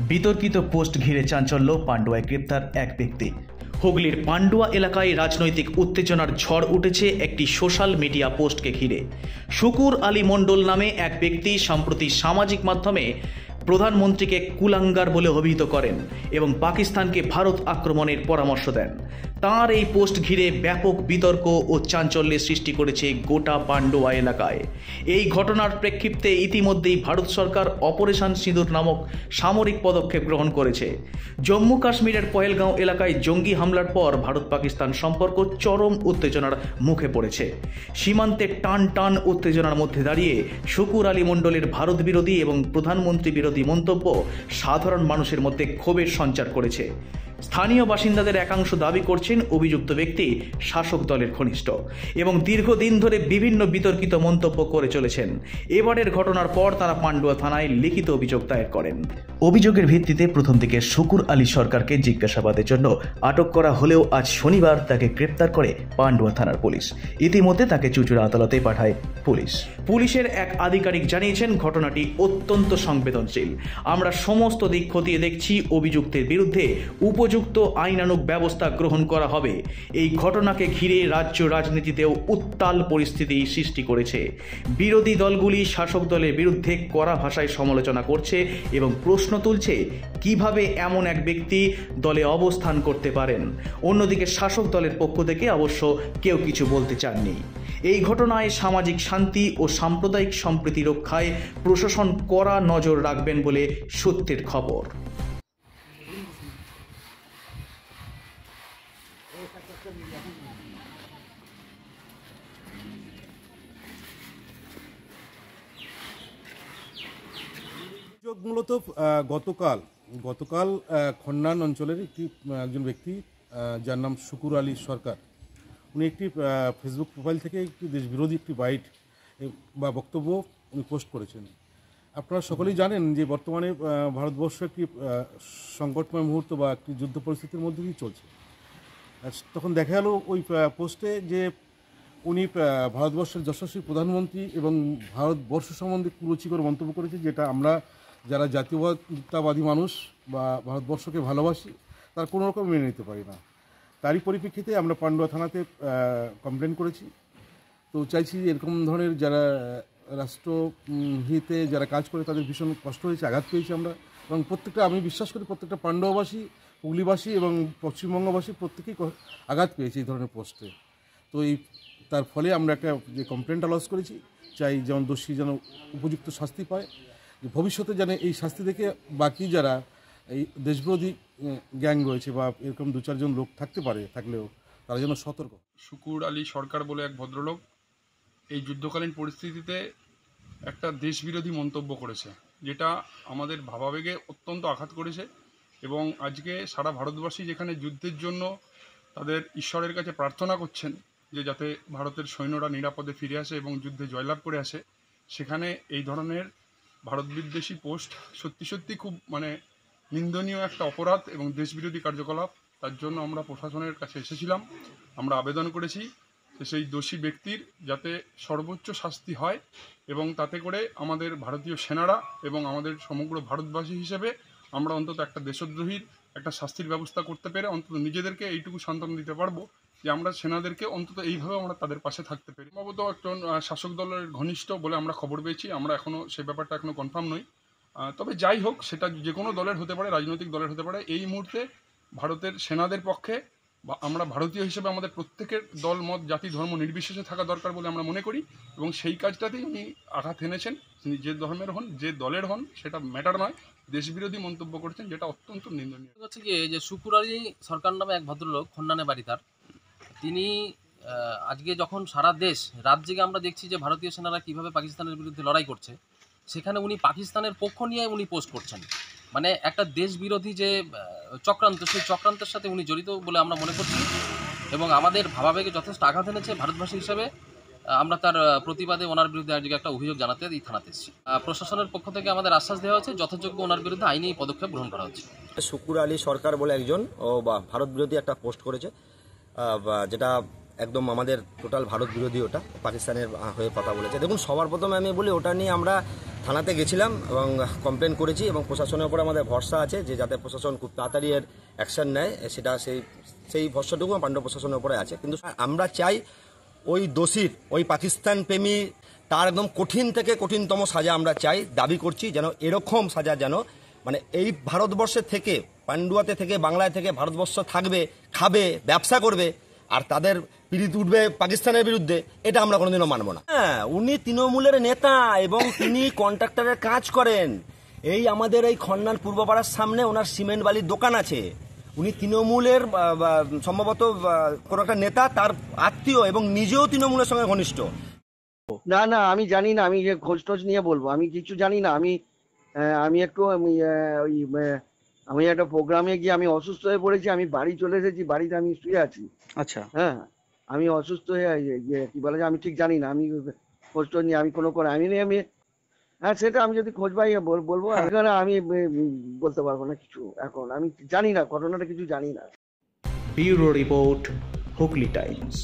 বিতর্কিত পোস্ট ঘিরে চাঞ্চল্য, পান্ডুয়ায় গ্রেপ্তার এক ব্যক্তি। হুগলির পান্ডুয়া এলাকায় রাজনৈতিক উত্তেজনার ঝড় উঠেছে একটি সোশ্যাল মিডিয়া পোস্টকে ঘিরে। শুকুর আলী মণ্ডল নামে এক ব্যক্তি সম্প্রতি সামাজিক মাধ্যমে প্রধানমন্ত্রীকে কুলাঙ্গার বলে অভিহিত করেন এবং পাকিস্তানকে ভারত আক্রমণের পরামর্শ দেন। তাঁর এই পোস্ট ঘিরে ব্যাপক বিতর্ক ও চাঞ্চল্যের সৃষ্টি করেছে গোটা পান্ডুয়া এলাকায়। এই ঘটনার প্রেক্ষিতে ইতিমধ্যেই ভারত সরকার অপারেশন সিঁদুর নামক সামরিক পদক্ষেপ গ্রহণ করেছে। জম্মু কাশ্মীরের পহেলগাঁও এলাকায় জঙ্গি হামলার পর ভারত পাকিস্তান সম্পর্ক চরম উত্তেজনার মুখে পড়েছে। সীমান্তে টান টান উত্তেজনার মধ্যে দাঁড়িয়ে শুকুর আলী মণ্ডলের ভারত বিরোধী এবং প্রধানমন্ত্রী বিরোধী মন্তব্য সাধারণ মানুষের মধ্যে ক্ষোভের সঞ্চার করেছে। স্থানীয় বাসিন্দাদের একাংশ দাবি করছেন অভিযুক্ত ব্যক্তি শাসক দলের ঘনিষ্ঠ এবং দীর্ঘদিন ধরে বিভিন্ন বিতর্কিত মন্তব্য করে চলেছেন। এবারের ঘটনার পর তারা পান্ডুয়া থানায় লিখিত অভিযোগ দায়ের করেন। অভিযোগের ভিত্তিতে প্রথম দিকে শুকুর আলী সরকারকে জিজ্ঞাসাবাদের জন্য আটক করা হলেও আজ শনিবার তাকে গ্রেপ্তার করে পান্ডুয়া থানার পুলিশ। ইতিমধ্যে তাকে চুঁচুড়া আদালতে পাঠায় পুলিশ। পুলিশের এক আধিকারিক জানিয়েছেন, ঘটনাটি অত্যন্ত সংবেদনশীল। আমরা সমস্ত দিক খতিয়ে দেখছি, অভিযুক্তের বিরুদ্ধে উপযুক্ত আইনানুগ ব্যবস্থা গ্রহণ করা হবে। এই ঘটনাকে ঘিরে রাজ্য রাজনীতিতেও উত্তাল পরিস্থিতি সৃষ্টি করেছে। বিরোধী দলগুলি শাসক দলের বিরুদ্ধে কড়া ভাষায় সমালোচনা করছে এবং প্রশ্ন তুলছে কিভাবে এমন এক ব্যক্তি দলে অবস্থান করতে পারেন। অন্যদিকে শাসক দলের পক্ষ থেকে অবশ্য কেউ কিছু বলতে চাননি। এই ঘটনায় সামাজিক শান্তি ও সাম্প্রদায়িক সম্প্রীতি রক্ষায় প্রশাসন কড়া নজর রাখবেন বলে সূত্রের খবর। মূলত গতকাল খন্নান অঞ্চলের একজন ব্যক্তি যার নাম শুকুর আলী সরকার, উনি একটি ফেসবুক প্রোফাইল থেকে একটি দেশবিরোধী একটি বাইট বা বক্তব্য উনি পোস্ট করেছেন। আপনারা সকলেই জানেন যে বর্তমানে ভারতবর্ষ একটি সংকটময় মুহূর্ত বা একটি যুদ্ধ পরিস্থিতির মধ্যে দিয়ে চলছে। তখন দেখা গেল ওই পোস্টে যে উনি ভারতবর্ষের যশস্বী প্রধানমন্ত্রী এবং ভারতবর্ষ সম্বন্ধে কুরুচিকর মন্তব্য করেছে, যেটা আমরা যারা জাতীয়তাবাদী মানুষ বা ভারতবর্ষকে ভালোবাসি তার কোনো রকম মেনে নিতে পারি না। তারই পরিপ্রেক্ষিতে আমরা পান্ডুয়া থানাতে কমপ্লেন করেছি। তো চাইছি এরকম ধরনের যারা রাষ্ট্রহিতে যারা কাজ করে তাদের ভীষণ কষ্ট হয়েছে, আঘাত পেয়েছি আমরা, এবং আমি বিশ্বাস করি প্রত্যেকটা পান্ডুয়াবাসী, হুগলিবাসী এবং পশ্চিমবঙ্গবাসী প্রত্যেকেই আঘাত পেয়েছে এই ধরনের পোস্টে। তো তার ফলে আমরা একটা যে কমপ্লেনটা লজ করেছি, চাই যেমন দোষী যেন উপযুক্ত শাস্তি পায়, যে ভবিষ্যতে যেন এই শাস্তি থেকে বাকি যারা এই দেশবিরোধী গ্যাং রয়েছে বা এরকম দু চারজন লোক থাকলেও তারা যেন সতর্ক। শুকুর আলী সরকার বলে এক ভদ্রলোক এই যুদ্ধকালীন পরিস্থিতিতে একটা দেশবিরোধী মন্তব্য করেছে, যেটা আমাদের ভাবাবেগে অত্যন্ত আঘাত করেছে। এবং আজকে সারা ভারতবাসী যেখানে যুদ্ধের জন্য তাদের ঈশ্বরের কাছে প্রার্থনা করছেন যে যাতে ভারতের সৈন্যরা নিরাপদে ফিরে আসে এবং যুদ্ধে জয়লাভ করে আসে, সেখানে এই ধরনের ভারত বিদ্বেষী পোস্ট সত্যি খুব নিন্দনীয় একটা অপরাধ এবং দেশবিরোধী কার্যকলাপ। তার জন্য আমরা প্রশাসনের কাছে এসেছিলাম, আমরা আবেদন করেছি যে সেই দোষী ব্যক্তির যাতে সর্বোচ্চ শাস্তি হয় এবং তাতে করে আমাদের ভারতীয় সেনারা এবং আমাদের সমগ্র ভারতবাসী হিসেবে আমরা অন্তত একটা দেশদ্রোহীর একটা শাস্তির ব্যবস্থা করতে পেরে অন্তত নিজেদেরকে এইটুকু সান্ত্বনা দিতে পারবো যে আমরা সেনাদেরকে অন্তত এইভাবে আমরা তাদের পাশে থাকতে পারি। সম্ভবত একজন শাসক দলের ঘনিষ্ঠ বলে আমরা খবর পেয়েছি, আমরা এখনও সেই ব্যাপারটা এখনও কনফার্ম নই। তবে যাই হোক, সেটা যে কোনো দলের হতে পারে, রাজনৈতিক দলের হতে পারে। এই মুহূর্তে ভারতের সেনাদের পক্ষে বা আমরা ভারতীয় হিসেবে আমাদের প্রত্যেকের দল মত জাতি ধর্ম নির্বিশেষে থাকা দরকার বলে আমরা মনে করি, এবং সেই কাজটাতেই উনি আঘাত এনেছেন। তিনি যে ধর্মের হন, যে দলের হন, সেটা ম্যাটার নয়, দেশবিরোধী মন্তব্য করছেন, যেটা অত্যন্ত নিন্দনীয়। হচ্ছে কি যে শুকুর আলী সরকার নামে এক ভদ্রলোক, খন্নানে বাড়ি তার, তিনি আজকে যখন সারা দেশ রাত জেগে আমরা দেখছি যে ভারতীয় সেনারা কীভাবে পাকিস্তানের বিরুদ্ধে লড়াই করছে, সেখানে উনি পাকিস্তানের পক্ষ নিয়ে উনি পোস্ট করছেন। মানে একটা দেশ বিরোধী যে চক্রান্ত, সেই চক্রান্তের সাথে উনি জড়িত বলে আমরা মনে করছি এবং আমাদের ভাবাবেগে যথেষ্ট আঘাত এনেছে। ভারতবাসী হিসেবে আমরা তার প্রতিবাদে ওনার বিরুদ্ধে আজকে একটা অভিযোগ জানাতে এই থানাতে এসেছি। প্রশাসনের পক্ষ থেকে আমাদের আশ্বাস দেওয়া হচ্ছে যথাযোগ্য ওনার বিরুদ্ধে আইনি পদক্ষেপ গ্রহণ করা হচ্ছে। শুকুর আলী সরকার বলে একজন ভারত বিরোধী একটা পোস্ট করেছে, যেটা একদম আমাদের টোটাল ভারত বিরোধী, ওটা পাকিস্তানের হয়ে কথা বলেছে। দেখুন, সবার প্রথমে আমি বলি, ওটা নিয়ে আমরা থানাতে গেছিলাম এবং কমপ্লেন করেছি এবং প্রশাসনের উপর আমাদের ভরসা আছে যে যাতে প্রশাসন খুব তাড়াতাড়ি এর অ্যাকশন নেয়, সেটা সেই ভরসাটুকু পাণ্ডব প্রশাসনের উপরে আছে। কিন্তু আমরা চাই ওই দোষীর, ওই পাকিস্তান প্রেমী, তার একদম কঠিন থেকে কঠিনতম সাজা আমরা চাই, দাবি করছি যেন এরকম সাজা যেন মানে এই ভারতবর্ষের থেকে, পান্ডুয়াতে থেকে, বাংলায় থেকে ভারতবর্ষ থাকবে, খাবে, ব্যবসা করবে, আর তাদের পিড়িত উঠবে পাকিস্তানের বিরুদ্ধে, এটা আমরা কোনোদিনও মানব না। হ্যাঁ, উনি তৃণমূলের নেতা এবং তিনি কন্ট্রাক্টরের কাজ করেন। এই আমাদের এই খন্নান পূর্বপাড়ার সামনে ওনার সিমেন্ট বালির দোকান আছে। উনি তৃণমূলের সম্ভবত কোনো একটা নেতা, তার আত্মীয় এবং নিজেও তৃণমূলের সঙ্গে ঘনিষ্ঠ। না না, আমি জানি না, আমি খোঁজ টোজ নিয়ে বলবো, আমি কিছু জানি না। আমি একটু আমি একটা প্রোগ্রামে গিয়ে আমি অসুস্থ হয়ে পড়েছি, আমি বাড়ি চলে এসেছি, বাড়িতে আমি শুয়ে আছি। আচ্ছা, হ্যাঁ, আমি অসুস্থ হয়ে কি বলে আমি ঠিক জানি না, আমি খোঁজ টোজ নিয়ে আমি কোনো করে আমি হ্যাঁ, সেটা আমি যদি খোঁজ পাই বলবো। এখানে আমি বলতে পারবো না কিছু, এখন আমি জানি না, ঘটনাটা কিছু জানি না। Bureau report, Hooghly Times.